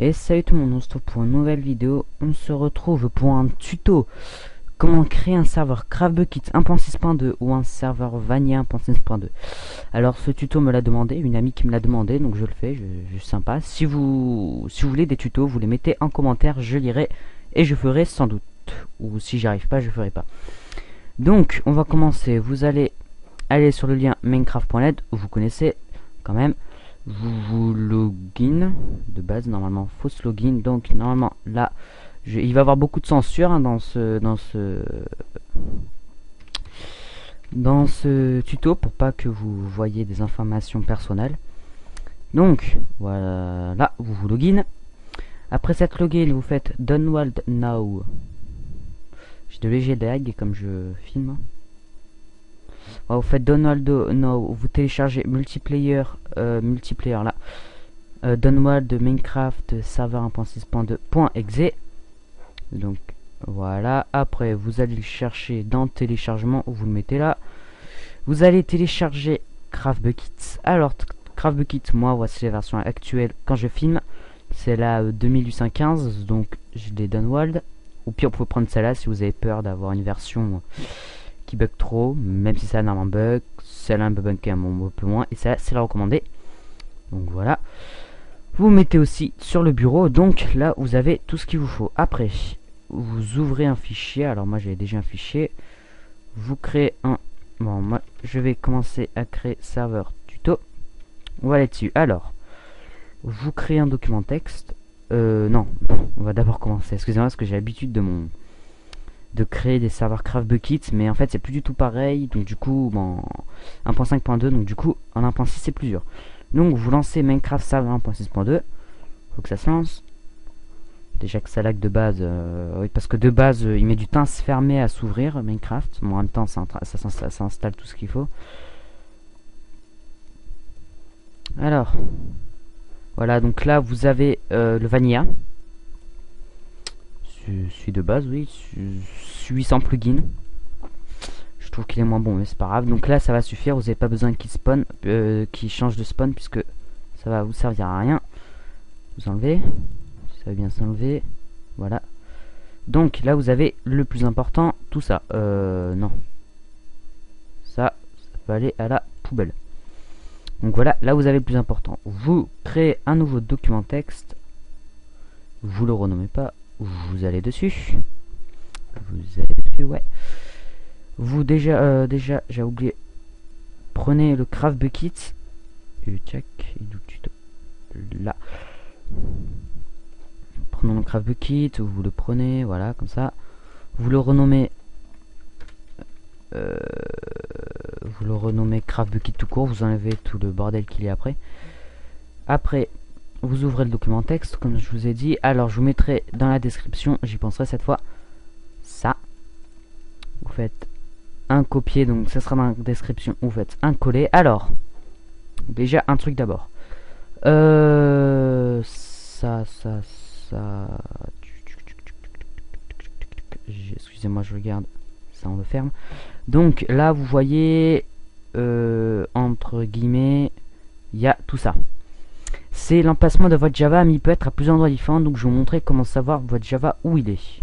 Et salut tout le monde, on se retrouve pour une nouvelle vidéo. On se retrouve pour un tuto. Comment créer un serveur CraftBukkit 1.6.2 ou un serveur Vanilla 1.6.2. Alors ce tuto me l'a demandé, une amie qui me l'a demandé, donc je le fais, je suis sympa. Si vous voulez des tutos, vous les mettez en commentaire, je lirai et je ferai sans doute. Ou si j'y arrive pas, je ferai pas. Donc on va commencer, vous allez aller sur le lien minecraft.net, où vous connaissez quand même. Vous login de base, normalement fausse login, donc normalement là il va y avoir beaucoup de censure hein, dans ce tuto, pour pas que vous voyez des informations personnelles. Donc voilà, là vous login. Après cette login, vous faites download now. J'ai de légers lag comme je filme. Vous faites download now, vous téléchargez multiplayer là, download de Minecraft serveur 1.6.2.exe. donc voilà. Après vous allez le chercher dans téléchargement, où vous le mettez là. Vous allez télécharger CraftBukkit. Alors CraftBukkit, moi voici la version actuelle quand je filme, c'est la 2815, donc je l'ai download. Au pire vous pouvez prendre celle-là si vous avez peur d'avoir une version qui bug trop, même si ça a un bug, celle-là un peu bug un peu moins, et ça c'est la recommandée. Donc voilà, vous mettez aussi sur le bureau, donc là vous avez tout ce qu'il vous faut. Après vous ouvrez un fichier, alors moi j'ai déjà un fichier, vous créez un, bon moi je vais commencer à créer serveur tuto, on va aller dessus. Alors vous créez un document texte, non, on va d'abord commencer, excusez-moi parce que j'ai l'habitude de créer des serveurs CraftBukkit, mais en fait c'est plus du tout pareil, donc du coup bon, 1.5.2, donc du coup en 1.6 c'est plus dur. Donc vous lancez Minecraft serveur 1.6.2, faut que ça se lance. Déjà que ça lag de base, oui, parce que de base il met du temps à se fermer, à s'ouvrir Minecraft, mais en même temps ça installe tout ce qu'il faut. Alors voilà, donc là vous avez le Vanilla, celui de base, oui, 800 plugins. Je trouve qu'il est moins bon, mais c'est pas grave. Donc là, ça va suffire. Vous n'avez pas besoin qu'il spawn, qu'il change de spawn, puisque ça va vous servir à rien. Vous enlevez, ça va bien s'enlever. Voilà. Donc là, vous avez le plus important, tout ça. Non. Ça va aller à la poubelle. Donc voilà, là vous avez le plus important. Vous créez un nouveau document texte. Vous le renommez pas. Vous allez dessus. Vous allez dessus, ouais. Vous déjà j'ai oublié. Prenez le CraftBukkit. Check, là. Prenons le CraftBukkit, vous le prenez, voilà, comme ça. Vous le renommez. Vous le renommez CraftBukkit tout court. Vous enlevez tout le bordel qu'il y a après. Après, vous ouvrez le document texte, comme je vous ai dit. Alors, je vous mettrai dans la description, j'y penserai cette fois, ça. Vous faites un copier, donc ça sera dans la description. Vous faites un coller. Alors, déjà, un truc d'abord. Ça. Excusez-moi, je regarde. Ça, on le ferme. Donc, là, vous voyez, entre guillemets, il y a tout ça. C'est l'emplacement de votre Java, mais il peut être à plusieurs endroits différents, donc je vais vous montrer comment savoir votre Java où il est.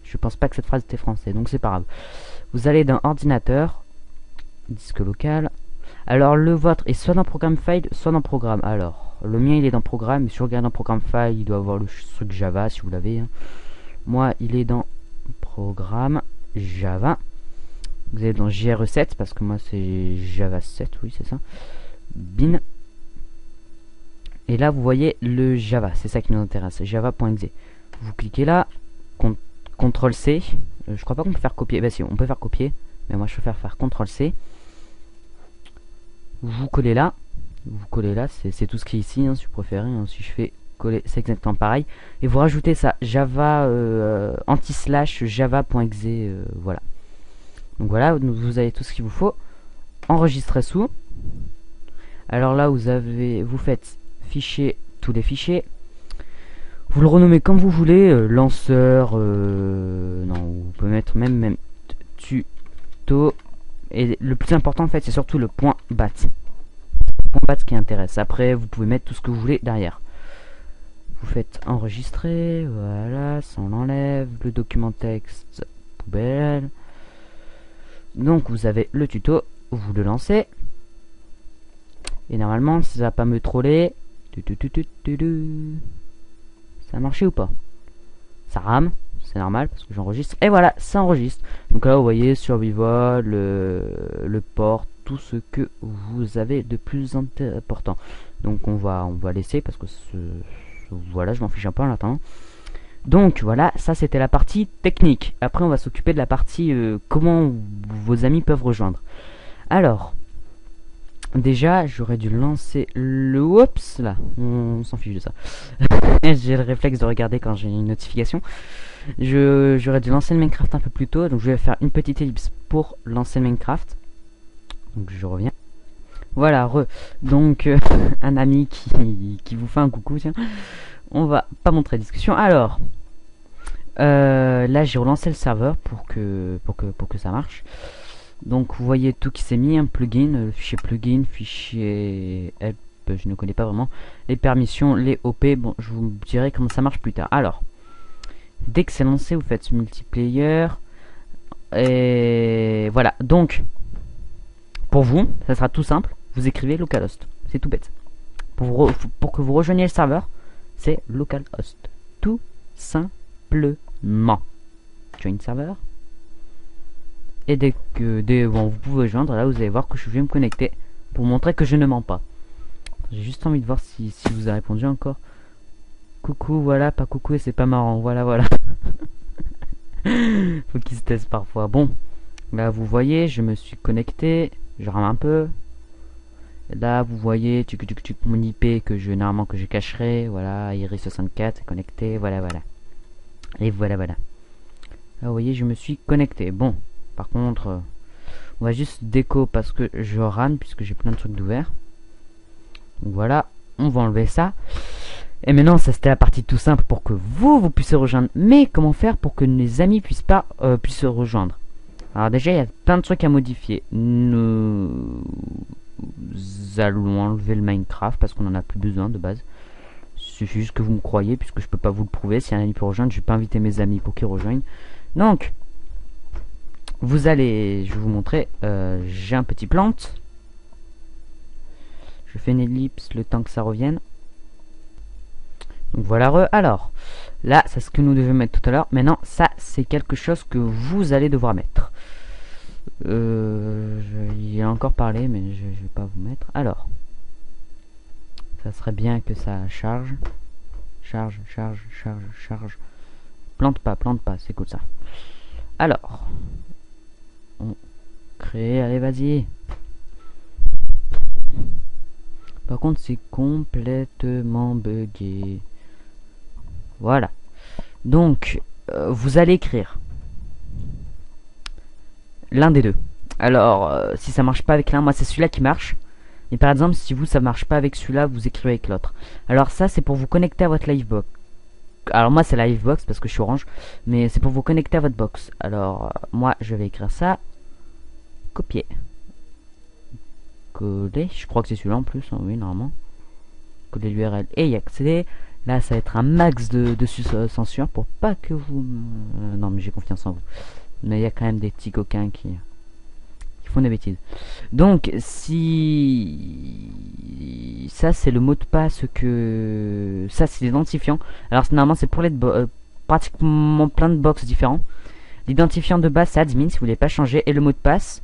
Je pense pas que cette phrase était française, donc c'est pas grave. Vous allez dans ordinateur, disque local. Alors le vôtre est soit dans programme file, soit dans programme. Alors le mien il est dans programme, mais si je regarde dans programme file, il doit avoir le truc Java si vous l'avez. Hein. Moi il est dans programme Java. Vous allez dans JRE7 parce que moi c'est Java 7, oui c'est ça. Bin. Et là vous voyez le Java, c'est ça qui nous intéresse, java.exe. Vous cliquez là, CTRL C. Je crois pas qu'on peut faire copier. Bah si, on peut faire copier, mais moi je préfère faire CTRL C. Vous collez là, c'est tout ce qui est ici, hein, si vous préférez. Hein, si je fais coller, c'est exactement pareil. Et vous rajoutez ça, Java anti/slash java.exe, voilà. Donc voilà, vous avez tout ce qu'il vous faut. Enregistrer sous. Alors là vous faites fichier, tous les fichiers. Vous le renommez comme vous voulez, lanceur, non, vous pouvez mettre même tuto. Et le plus important en fait, c'est surtout le point .bat. Le point .bat qui intéresse. Après, vous pouvez mettre tout ce que vous voulez derrière. Vous faites enregistrer, voilà, ça on enlève, le document texte, poubelle. Donc vous avez le tuto, vous le lancez. Et normalement ça va pas me troller. Ça a marché ou pas? Ça rame, c'est normal parce que j'enregistre. Et voilà, ça enregistre. Donc là vous voyez survival, le port, tout ce que vous avez de plus important. Donc on va laisser parce que voilà, je m'en fiche un peu en attendant. Donc voilà, ça c'était la partie technique. Après on va s'occuper de la partie comment vos amis peuvent rejoindre. Alors, déjà j'aurais dû lancer le... Oups, là, on s'en fiche de ça. J'ai le réflexe de regarder quand j'ai une notification. J'aurais dû lancer le Minecraft un peu plus tôt. Donc je vais faire une petite ellipse pour lancer le Minecraft. Donc je reviens. Voilà, donc un ami qui vous fait un coucou, tiens. On va pas montrer la discussion. Alors, là j'ai relancé le serveur pour que ça marche. Donc vous voyez tout qui s'est mis, un plugin, le fichier plugin, fichier help, je ne connais pas vraiment, les permissions, les OP, bon je vous dirai comment ça marche plus tard. Alors, dès que c'est lancé, vous faites multiplayer, et voilà, donc, pour vous, ça sera tout simple, vous écrivez localhost, c'est tout bête. Pour que vous rejoigniez le serveur, c'est localhost, tout simplement. Join serveur. Et dès bon, vous pouvez joindre, là vous allez voir que je vais me connecter pour montrer que je ne mens pas. J'ai juste envie de voir si vous a répondu encore. Coucou, voilà, pas coucou et c'est pas marrant, voilà. Faut qu'il se teste parfois. Bon, là vous voyez, je me suis connecté, je rame un peu. Là vous voyez, mon IP que normalement que je cacherai, voilà, Iris64 est connecté, voilà. Et voilà. Là vous voyez, je me suis connecté. Bon. Par contre, on va juste déco parce que je rame puisque j'ai plein de trucs d'ouvert. Donc voilà, on va enlever ça. Et maintenant, ça c'était la partie tout simple pour que vous puissiez rejoindre. Mais comment faire pour que les amis puissent se rejoindre? Alors déjà, il y a plein de trucs à modifier. Nous allons enlever le Minecraft parce qu'on en a plus besoin de base. Il suffit juste que vous me croyez puisque je peux pas vous le prouver. Si un ami peut rejoindre, je vais pas inviter mes amis pour qu'ils rejoignent. Donc je vais vous montrer, j'ai un petit plante. Je fais une ellipse le temps que ça revienne. Donc voilà, alors, là, c'est ce que nous devions mettre tout à l'heure. Maintenant, ça, c'est quelque chose que vous allez devoir mettre. Il a encore parlé, mais je vais pas vous mettre. Alors, ça serait bien que ça charge. Charge. Plante pas, c'est cool ça. Alors... on crée, allez vas-y. Par contre c'est complètement buggé. Voilà. Donc vous allez écrire l'un des deux. Alors si ça marche pas avec l'un, moi c'est celui-là qui marche. Et par exemple si vous ça marche pas avec celui-là, vous écrivez avec l'autre. Alors ça c'est pour vous connecter à votre livebox. Alors moi c'est la livebox parce que je suis orange, mais c'est pour vous connecter à votre box. Alors moi je vais écrire ça. Copier. Coller. Je crois que c'est celui-là en plus. Hein, oui, normalement. Coller l'URL et y accéder. Là, ça va être un max de censure pour pas que vous... non, mais j'ai confiance en vous. Mais il y a quand même des petits coquins qui font des bêtises. Donc, si... ça, c'est le mot de passe que... ça, c'est l'identifiant. Alors, normalement, c'est pour les pratiquement plein de box différents. L'identifiant de base, c'est admin, si vous voulez pas changer. Et le mot de passe...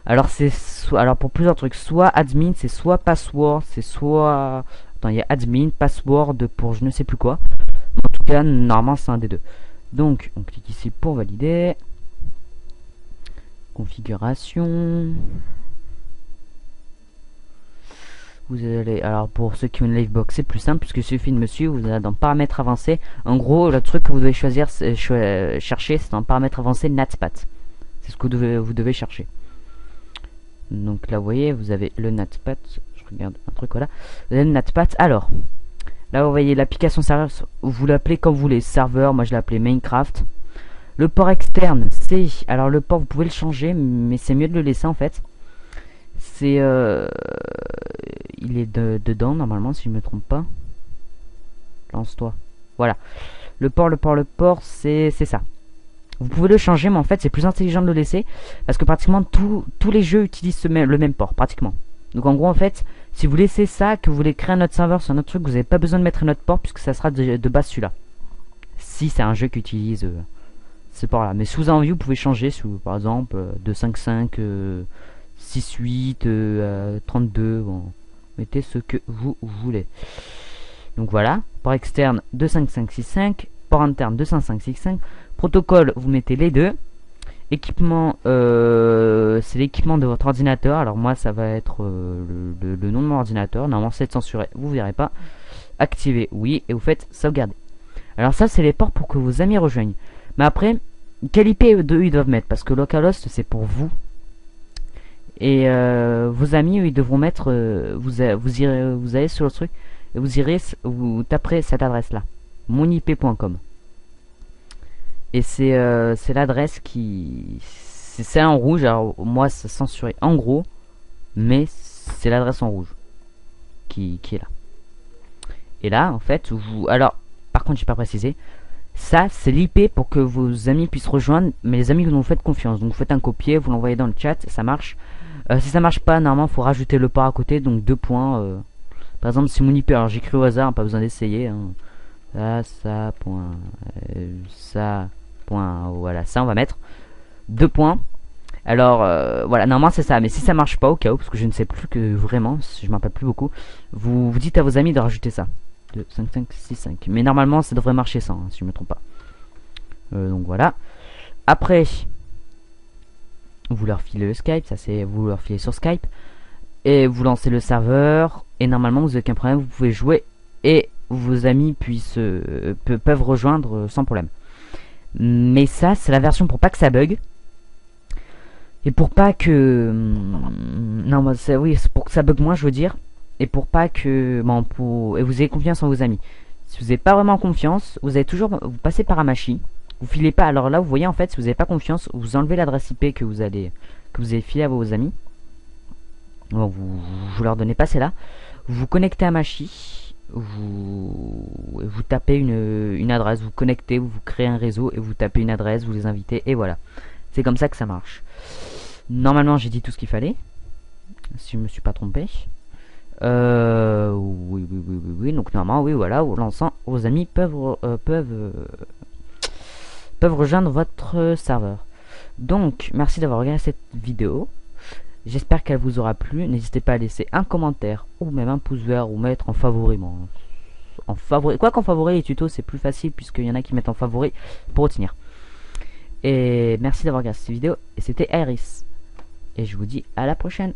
alors c'est alors pour plusieurs trucs, soit admin, c'est soit password, c'est soit... attends, il y a admin, password pour je ne sais plus quoi. En tout cas, normalement c'est un des deux. Donc, on clique ici pour valider. Configuration. Vous allez, alors pour ceux qui ont une livebox, c'est plus simple puisqu'il suffit de me suivre. Vous allez dans paramètres avancés. En gros, le truc que vous devez choisir, chercher, c'est dans paramètres avancés NatPat. C'est ce que vous devez chercher. Donc là vous voyez, vous avez le NatPat. Je regarde un truc, voilà. Vous avez le NatPat. Alors, là vous voyez l'application serveur. Vous l'appelez comme vous voulez. Serveur, moi je l'ai appelé Minecraft. Le port externe, c'est... alors le port vous pouvez le changer, mais c'est mieux de le laisser en fait. C'est... il est dedans normalement si je me trompe pas. lance-toi. Voilà. Le port, c'est ça. Vous pouvez le changer, mais en fait, c'est plus intelligent de le laisser. Parce que pratiquement tous les jeux utilisent le même port, pratiquement. Donc en gros, en fait, si vous laissez ça, que vous voulez créer un autre serveur sur un autre truc, vous n'avez pas besoin de mettre un autre port, puisque ça sera de base celui-là. Si c'est un jeu qui utilise ce port-là. Mais si vous avez envie, vous pouvez changer, sous, par exemple, de 5.5, 6.8, 32, bon, mettez ce que vous voulez. Donc voilà, port externe 25565, port interne 25565, protocole vous mettez les deux, équipement c'est l'équipement de votre ordinateur, alors moi ça va être le nom de mon ordinateur, normalement c'est censuré, vous verrez pas, activez oui et vous faites sauvegarder. Alors ça c'est les ports pour que vos amis rejoignent, mais après quel IP eux ils doivent mettre, parce que localhost c'est pour vous. Et vos amis, eux, ils devront mettre. Vous allez sur le truc et vous taperez cette adresse-là, monip.com. Et c'est l'adresse qui, c'est en rouge. Alors moi, c'est censuré en gros, mais c'est l'adresse en rouge qui est là. Et là, en fait, alors, par contre, j'ai pas précisé. Ça, c'est l'IP pour que vos amis puissent rejoindre, mais les amis vous nous faites confiance. Donc vous faites un copier, vous l'envoyez dans le chat, ça marche. Si ça marche pas, normalement, faut rajouter le port à côté, donc 2 points. Par exemple, si mon IP, alors j'écris au hasard, pas besoin d'essayer. Hein. Voilà, ça on va mettre 2 points. Alors voilà, normalement c'est ça, mais si ça marche pas au cas où, parce que je ne sais plus que vraiment, je m'en rappelle plus beaucoup, vous dites à vos amis de rajouter ça. 2, 5, 5, 6, 5. Mais normalement ça devrait marcher sans, hein, si je me trompe pas. Donc voilà. Après, vous leur filez le Skype, ça c'est vous leur filez sur Skype. Et vous lancez le serveur. Et normalement vous n'avez aucun problème, vous pouvez jouer. Et vos amis peuvent rejoindre sans problème. Mais ça c'est la version pour pas que ça bug. Et pour pas que... Non, oui, c'est pour que ça bug moins, je veux dire. Et pour pas que... Bon, et vous ayez confiance en vos amis. Si vous n'avez pas vraiment confiance, vous allez toujours... Vous passez par Amashi. Vous filez pas... Alors là, vous voyez, en fait, si vous n'avez pas confiance, vous enlevez l'adresse IP que vous avez filé à vos amis. Bon, vous leur donnez pas, c'est là. Vous vous connectez à Amashi. Vous tapez une adresse. Vous connectez, vous créez un réseau. Et vous tapez une adresse, vous les invitez. Et voilà. C'est comme ça que ça marche. Normalement, j'ai dit tout ce qu'il fallait. Si je me suis pas trompé. Oui. Donc, normalement, oui, voilà. En lançant, vos amis peuvent rejoindre votre serveur. Donc, merci d'avoir regardé cette vidéo. J'espère qu'elle vous aura plu. N'hésitez pas à laisser un commentaire ou même un pouce vert ou mettre en favori. Bon, en favori. Quoi qu'en favori, les tutos, c'est plus facile puisqu'il y en a qui mettent en favori pour retenir. Et merci d'avoir regardé cette vidéo. Et c'était Iris. Et je vous dis à la prochaine.